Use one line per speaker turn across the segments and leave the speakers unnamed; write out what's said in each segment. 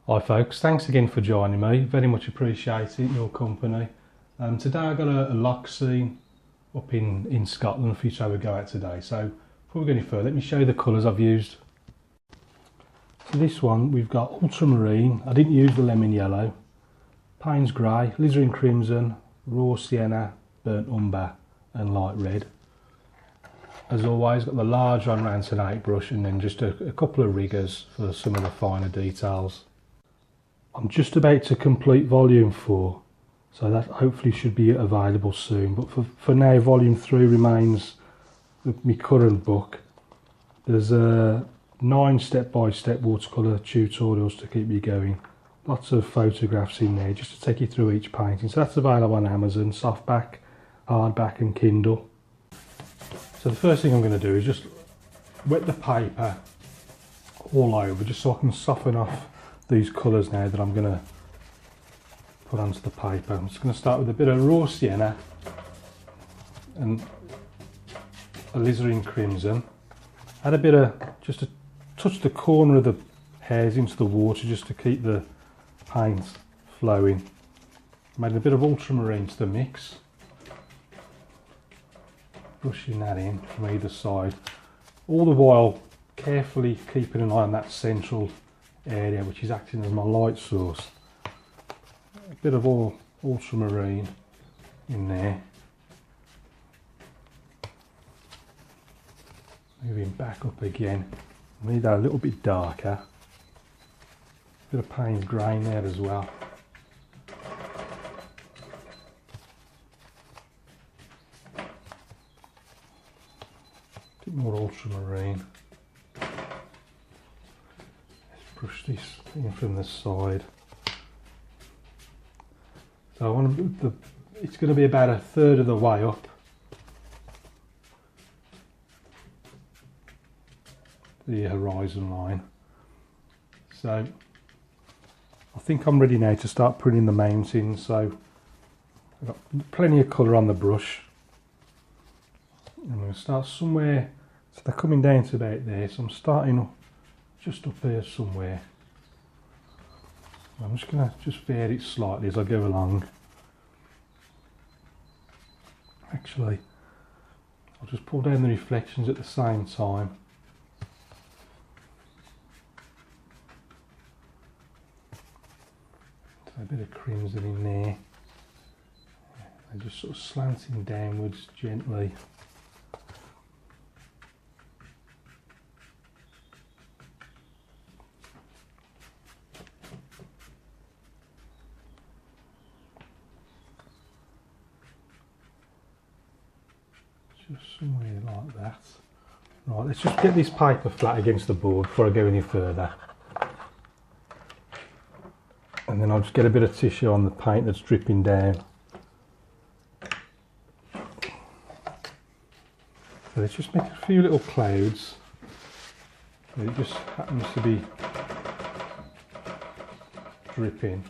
Hi folks, thanks again for joining me, very much appreciating your company. Today I've got a loch scene up in Scotland for you to have a go at today. So before we go any further, let me show you the colours I've used. For this one we've got ultramarine, I didn't use the lemon yellow, Payne's grey, alizarin crimson, raw sienna, burnt umber and light red. As always, got the large Ron Ranson 8 brush and then just a couple of riggers for some of the finer details. I'm just about to complete volume 4, so that hopefully should be available soon, but for now volume 3 remains my current book. There's 9 step-by-step watercolour tutorials to keep you going, lots of photographs in there just to take you through each painting, so that's available on Amazon, softback, hardback and Kindle. So the first thing I'm going to do is just wet the paper all over just so I can soften off these colours now that I'm going to put onto the paper. I'm just going to start with a bit of raw sienna and alizarin crimson. Add a bit of, just to touch the corner of the hairs into the water just to keep the paint flowing. Made a bit of ultramarine to the mix. Brushing that in from either side, all the while carefully keeping an eye on that central area which is acting as my light source. A bit of ultramarine in there. Moving back up again, I need that a little bit darker. Bit of Payne's grey in there as well. More ultramarine. Let's brush this in from the side. So I want to put it's going to be about a third of the way up the horizon line. So I think I'm ready now to start putting in the mountains. So I've got plenty of colour on the brush. I'm going to start somewhere, so they're coming down to about there, so I'm starting just up there somewhere. I'm just going to vary it slightly as I go along. Actually, I'll just pull down the reflections at the same time. So a bit of crimson in there, and just sort of slanting downwards gently. Just somewhere like that. Right, let's just get this paper flat against the board before I go any further. And then I'll just get a bit of tissue on the paint that's dripping down. So let's just make a few little clouds. It just happens to be dripping.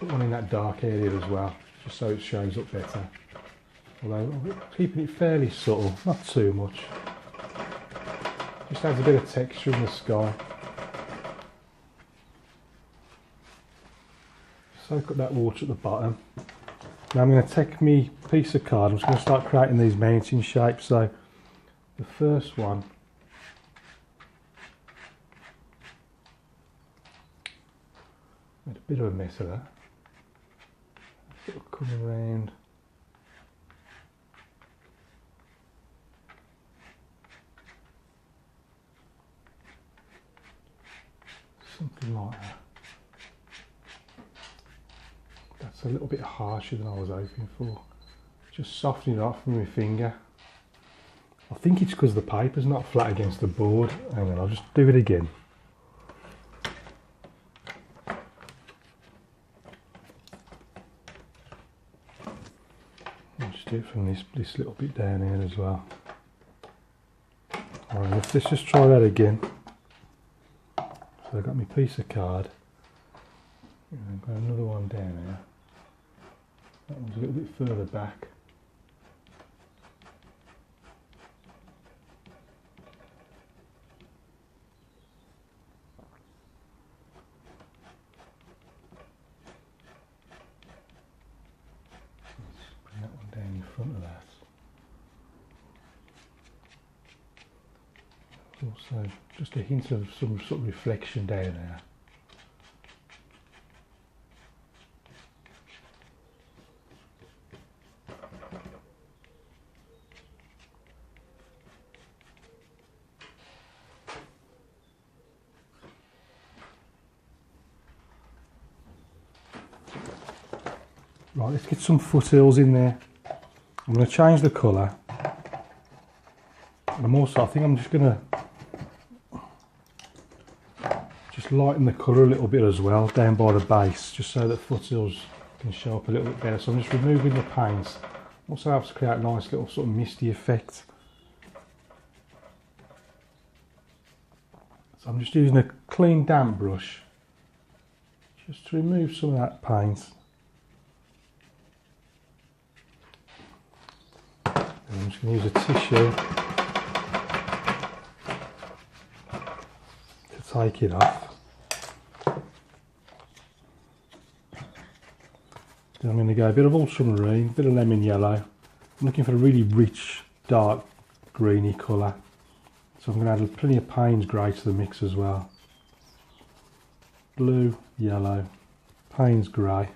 Put one in that dark area as well, just so it shows up better. Although keeping it fairly subtle, not too much. Just adds a bit of texture in the sky. Soak up that water at the bottom. Now I'm going to take my piece of card, I'm just going to start creating these mountain shapes. So the first one, made a bit of a mess of that. Sort of coming around. Something like that. That's a little bit harsher than I was hoping for. Just softening it off with my finger. I think it's because the paper's not flat against the board. Hang on, I'll just do it again. I'll just do it from this little bit down here as well. Alright, let's just try that again. So I've got my piece of card. And I've got another one down here. That one's a little bit further back. also just a hint of some sort of reflection down there. Right, let's get some foothills in there. I'm going to change the colour. And I think I'm just going to lighten the colour a little bit as well down by the base, just so that foothills can show up a little bit better. So I'm just removing the paints. Also helps create a nice little sort of misty effect. So I'm just using a clean damp brush just to remove some of that paint. And I'm just going to use a tissue to take it off. Then I'm going to go a bit of ultramarine, a bit of lemon yellow. I'm looking for a really rich, dark, greeny colour. So I'm going to add plenty of Payne's grey to the mix as well. Blue, yellow, Payne's grey.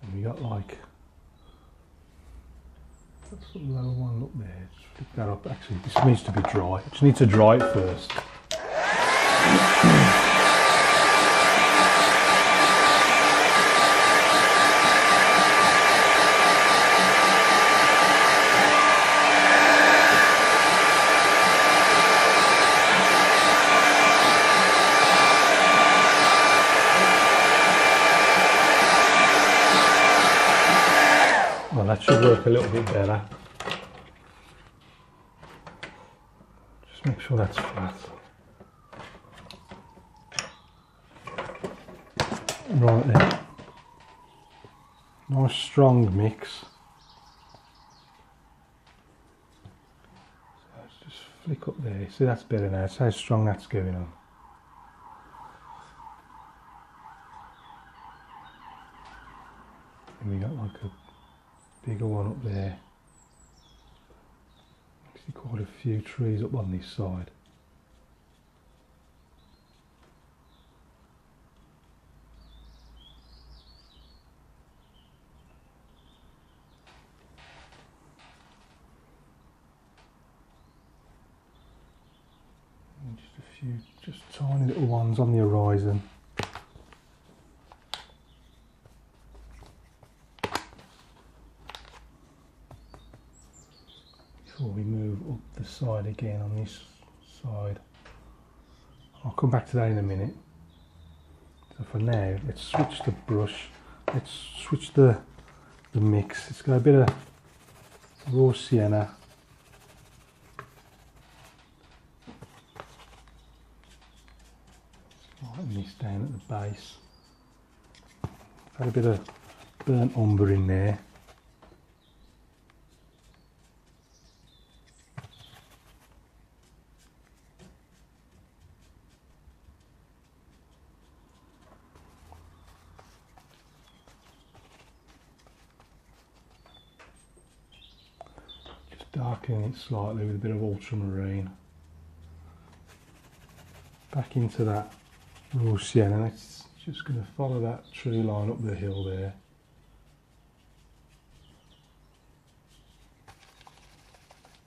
And we got like that sort of lower one up there. Just flick that up. Actually, this needs to be dry. I just need to dry it first. Well, that should work a little bit better. Just make sure that's flat. Right there. Nice strong mix. So let's just flick up there. See, that's better now. That's how strong that's going on. And we got like a bigger one up there. Actually quite a few trees up on this side. And just a few, just tiny little ones on the horizon. Before we move up the side again on this side. I'll come back to that in a minute. So for now, let's switch the brush. Let's switch the mix. Let's go a bit of raw sienna. Lighten this down at the base. Got a bit of burnt umber in there. Darkening it slightly with a bit of ultramarine. Back into that raw sienna. It's just going to follow that tree line up the hill there.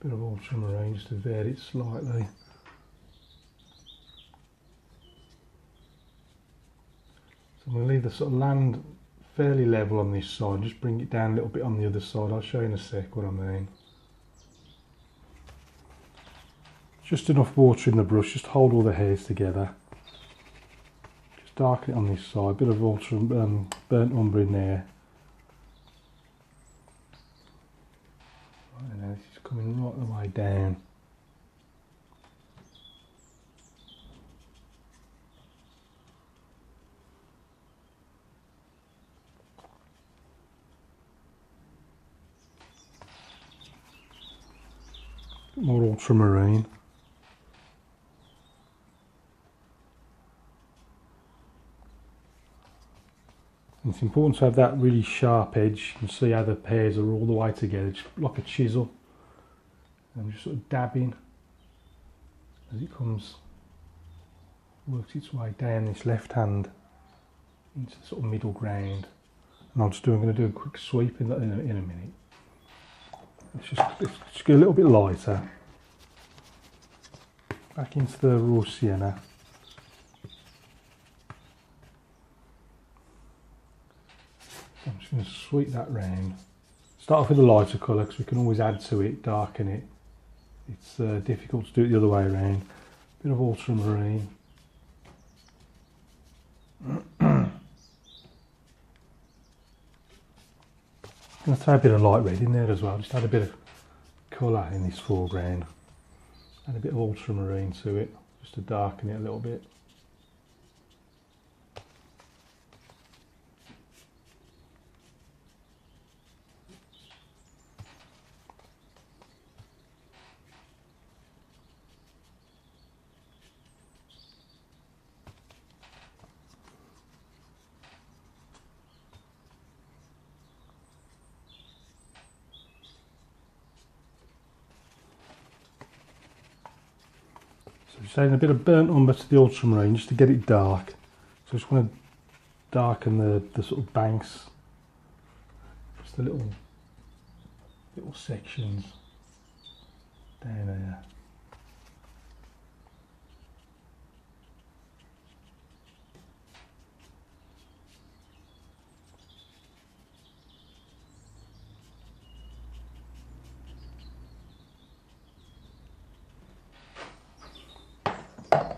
Bit of ultramarine just to vary it slightly. So I'm going to leave the sort of land fairly level on this side. Just bring it down a little bit on the other side. I'll show you in a sec what I mean. Just enough water in the brush, just hold all the hairs together. Just darken it on this side, bit of burnt umber in there. Right, and now this is coming right the way down. More ultramarine. It's important to have that really sharp edge. You can see how the hairs are all the way together, just like a chisel. I'm just sort of dabbing as it works its way down this left hand into the sort of middle ground. And I'm going to do a quick sweep in a minute. Let's just get a little bit lighter. Back into the raw sienna. I'm just going to sweep that round. Start off with a lighter colour because we can always add to it, darken it. It's difficult to do it the other way around. Bit of ultramarine. I'm going to throw a bit of light red in there as well. Just add a bit of colour in this foreground. Add a bit of ultramarine to it, just to darken it a little bit. Just adding a bit of burnt umber to the ultramarine just to get it dark. So I just want to darken the sort of banks, just the little sections down there.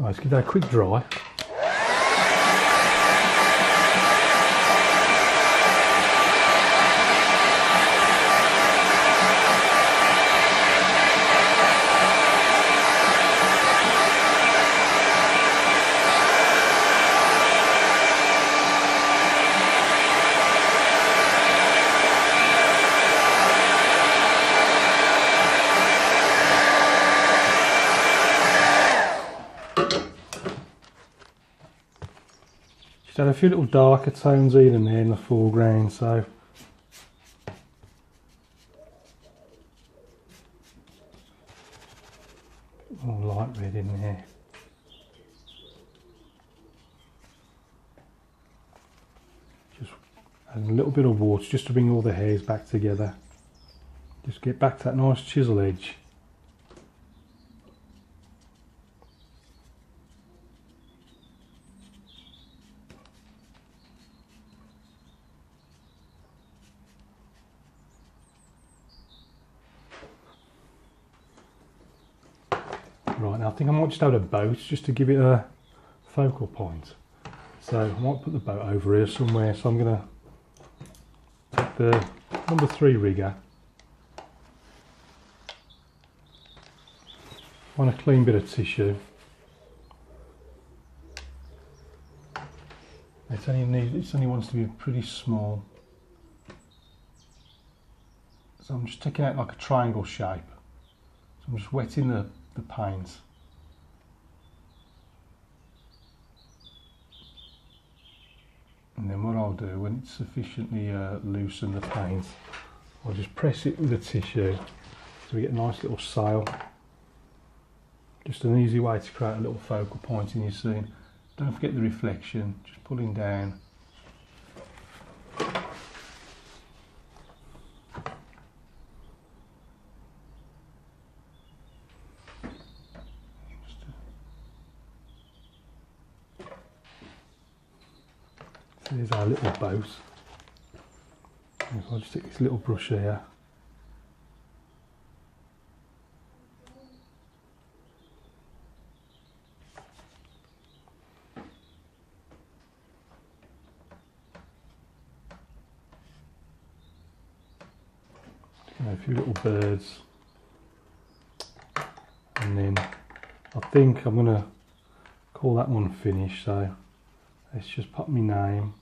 Right, let's give that a quick dry. Add a few little darker tones in there in the foreground, so more light red in there. Just add a little bit of water just to bring all the hairs back together. Just get back to that nice chisel edge. Right, now I think I might just add a boat just to give it a focal point. So I might put the boat over here somewhere. So I'm going to take the number 3 rigger. On a clean bit of tissue. It only wants to be pretty small. So I'm just taking out like a triangle shape. So I'm just wetting the paint. And then what I'll do, when it's sufficiently loosened the paint, I'll just press it with a tissue so we get a nice little sail. Just an easy way to create a little focal point in your scene. Don't forget the reflection, just pulling down. Here's our little boat. I'll just take this little brush here. A few little birds. And then I think I'm going to call that one finished, so let's just put my name.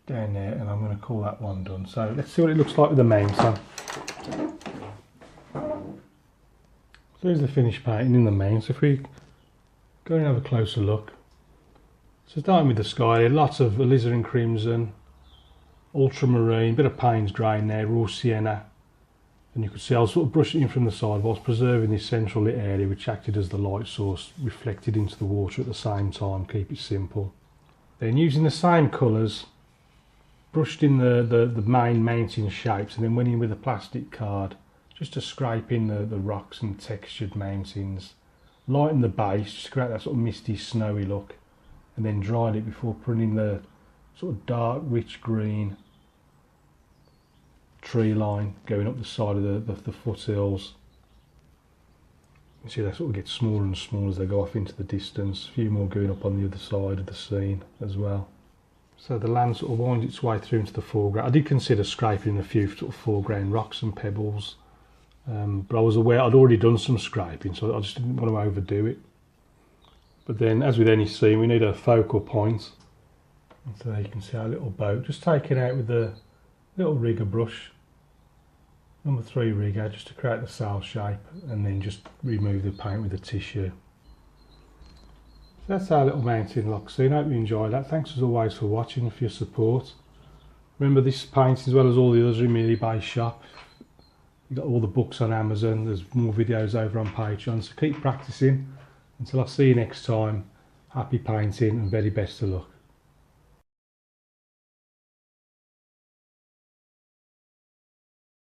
Down there, and I'm going to call that one done. So let's see what it looks like with the main sun. So here's the finished painting in the main. So if we go and have a closer look, So starting with the sky, lots of alizarin crimson, ultramarine, bit of Payne's grey in there, raw sienna. And you could see I was sort of brushing in from the side whilst preserving this central lit area, which acted as the light source, reflected into the water at the same time, keep it simple. Then using the same colours, brushed in the main mountain shapes and then went in with a plastic card just to scrape in the rocks and textured mountains. Lighten the base, just to create that sort of misty, snowy look, and then dried it before putting in the sort of dark, rich green tree line going up the side of the foothills. You see they sort of get smaller and smaller as they go off into the distance. A few more going up on the other side of the scene as well. So the land sort of winds its way through into the foreground. I did consider scraping a few sort of foreground rocks and pebbles, but I was aware I'd already done some scraping, so I just didn't want to overdo it. But then, as with any scene, we need a focal point. And so you can see our little boat, just taking out with the little rigger brush, number 3 rigger, just to create the sail shape, and then just remove the paint with the tissue. So that's our little mountain loch scene. I hope you enjoyed that. Thanks as always for watching and for your support. Remember, this painting as well as all the others are in my eBay shop. You've got all the books on Amazon, there's more videos over on Patreon, so keep practicing. Until I see you next time, happy painting and very best of luck.